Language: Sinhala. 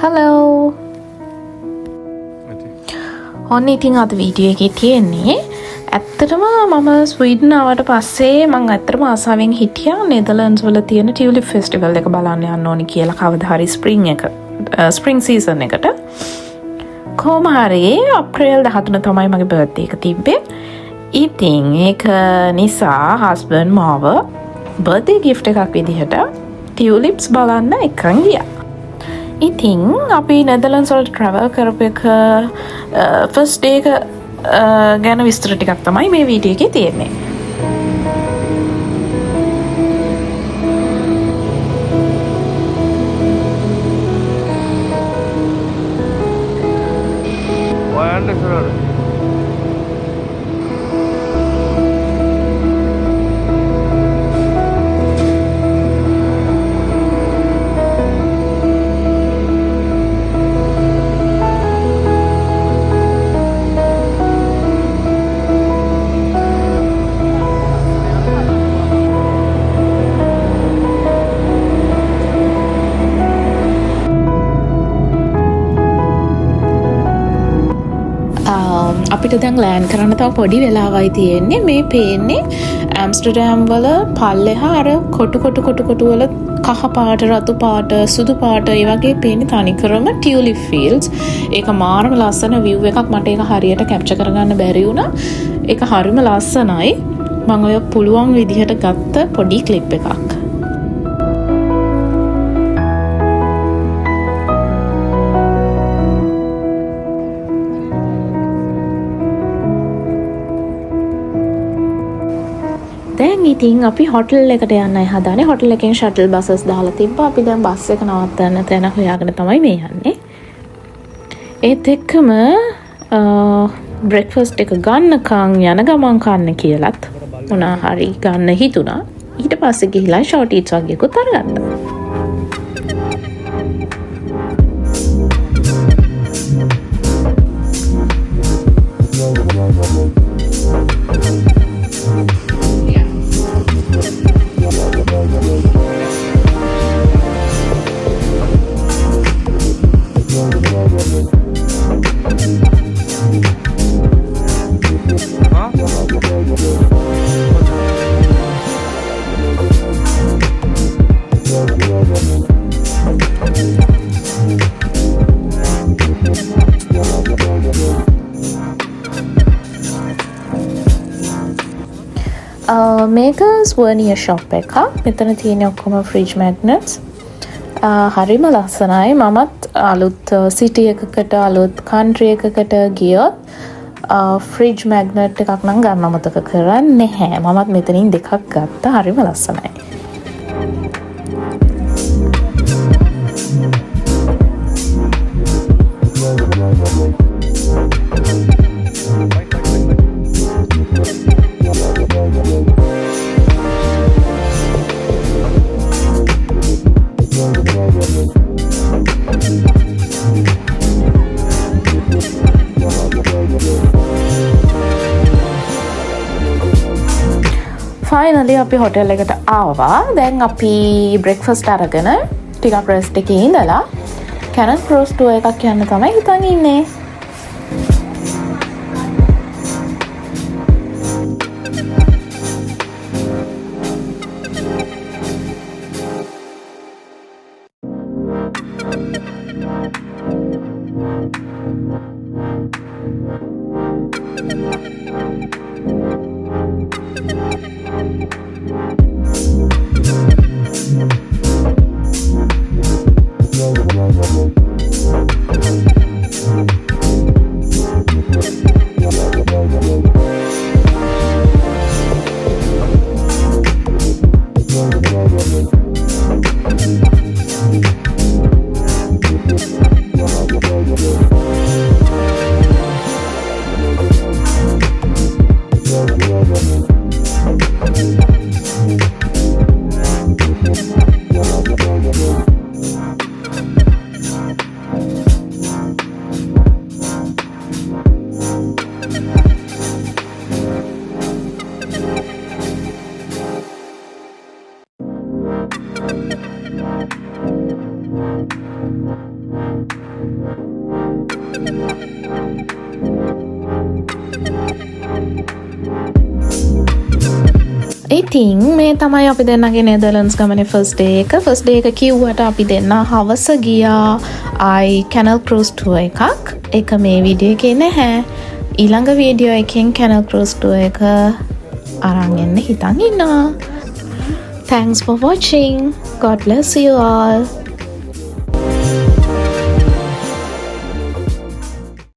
Hello. ඔන්න ඉතින් අද වීඩියෝ එකේ තියෙන්නේ ඇත්තටම මම ස්වීඩන් ආවට පස්සේ මම ඇත්තටම ආසාවෙන් හිටියා නෙදර්ලන්ඩ්ස් වල තියෙන ටියුලිප් ෆෙස්ටිවල් එක බලන්න යන්න ඕනි කියලා කවදා හරි ස්ප්‍රින්ග් සීසන් එකට. කොහොම හරි අප්‍රේල් 13 තමයි මගේ බර්ත්ඩේ එක තිබ්බේ. ඉතින් ඒක නිසා හස්බන්ඩ් මාව බර්ත්ඩේ ගිෆ්ට් එකක් විදිහට ටියුලිප්ස් බලන්න එකන් ගියා. ඉතින් අපි නෙදර්ලන්ඩ්ස් වලට ට්‍රැවල් කරපු එක ෆස්ට් ඩේ එක ගැන විස්තර ටිකක් තමයි මේ වීඩියෝ එකේ තියෙන්නේ. අපිට දැන් ලෑන් කරන්න තව පොඩි වෙලාවයි තියෙන්නේ. මේ පේන්නේ ඇම්ස්ටර්ඩෑම් වල පල්ලෙහා අර කොටු වල කහ පාට, රතු පාට, සුදු පාට ඒ වගේ පේන්නේ තනිකරම ටියුලිප් ෆීල්ඩ්ස්. ඒක මාරම ලස්සන view එකක්. මට ඒක හරියට කැප්චර් කරගන්න බැරි වුණා. ඒක හරිම ලස්සනයි. මම ඔය පුළුවන් විදිහට ගත්ත පොඩි ක්ලිප් එකක්. දැන් ඉතින් අපි හොටල් එකට යන්නයි හදානේ. හොටල් එකෙන් ෂටල් බසස් දාලා තිබ්බා. අපි දැන් බස් එක නවත්තන්න තැන හොයාගෙන තමයි මේ යන්නේ. ඒත් එක්කම බ්‍රෙක්ෆාස්ට් එක ගන්නකම් යන ගමන් කන්න කියලත් මොනා හරි ගන්න හිතුණා. ඊට පස්සේ ගිහිලා ෂෝට් ඊට්ස් වගේකුත් අරගත්තා. මේක ස්වර්නිය ෂොප් එකක්. මෙතන තියෙන ඔක්කොම ෆ්‍රිජ් මැග්නට්ස්. හරිම ලස්සනයි. මමත් අලුත් සිටි එකකට අලුත් කන්ට්‍රි එකකට ගියොත් ෆ්‍රිජ් මැග්නට් එකක් නම් ගන්න අමතක කරන්නේ නැහැ. මමත් මෙතනින් දෙකක් ගත්තා. හරිම ලස්සනයි. ෆයිනලි අපි හොටෙල් එකට ආවා. දැන් අපි බ්‍රෙක්ෆාස්ට් අරගෙන ටිකක් රෙස්ට් එකේ ඉඳලා කැනල් ක්‍රූස් ටුවර් එකක් යන්න තමයි හිතන් ඉන්නේ. ඉතින් මේ තමයි අපි දෙන්නගේ නෙදර්ලන්ඩ්ස් ගමනේ ෆස්ට් ඩේ එක කිව්වට අපි දෙන්න හවස ගියා ආයි කැනල් ක්‍රූස් ටුවර් එකක්. ඒක මේ වීඩියෝ එකේ නැහැ. ඊළඟ වීඩියෝ එකෙන් කැනල් ක්‍රූස් ටුවර් එක අරන් එන්න හිතන් ඉන්නවා. Thanks for watching. God bless you all.